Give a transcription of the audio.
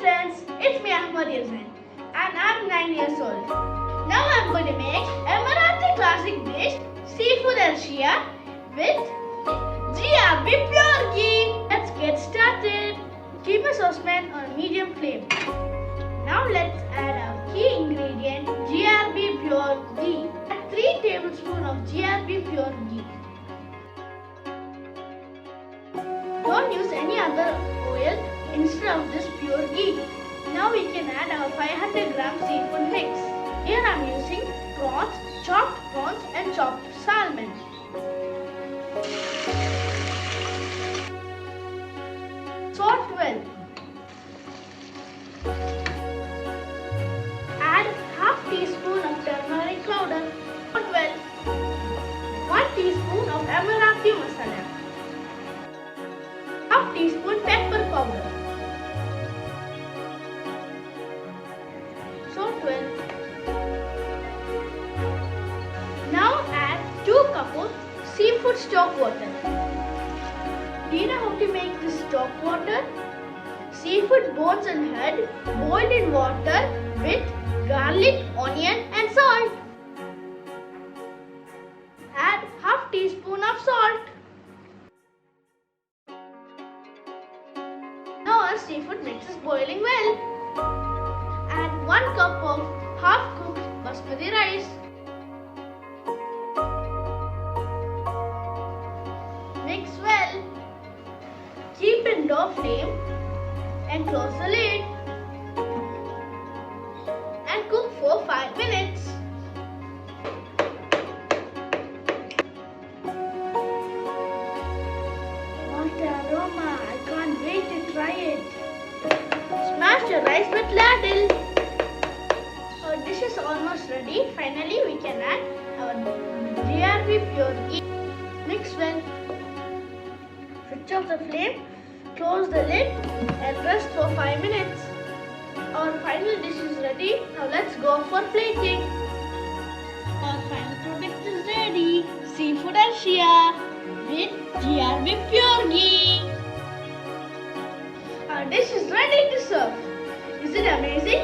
friends, it's me Ammarah Cuisine and I'm 9 years old. Now I'm going to make Emirati classic dish seafood Ersiya with GRB pure ghee. Let's get started. Keep a saucepan on medium flame. Now let's add our key ingredient GRB pure ghee. Add 3 tablespoons of GRB pure ghee. Don't use any other oil instead of this pure ghee. Now we can add our 500 gram seafood mix. Here I am using prawns, chopped prawns and chopped salmon. Salt well. Add half teaspoon of turmeric powder. Salt well. 1 teaspoon of Emirati masala. Half teaspoon pepper powder. Salt well. Now add 2 cups of seafood stock water. Do you know how to make this stock water? Seafood bones and head boiled in water with garlic, onion and salt. Add half teaspoon of salt. Now our seafood mix is boiling well. Add 1 cup of half cooked basmati rice. Mix well. Keep in low flame and close the lid. And cook for 5 minutes. What an aroma! I can't wait to try it. Smash the rice with ladle. Our dish is almost ready. Finally, we can add our GRB pure ghee. Mix well. Switch off the flame, close the lid and rest for 5 minutes. Our final dish is ready. Now let's go for plating. Our final product is ready. Seafood Ersiya with GRB pure ghee. Our dish is ready to serve. Is it amazing?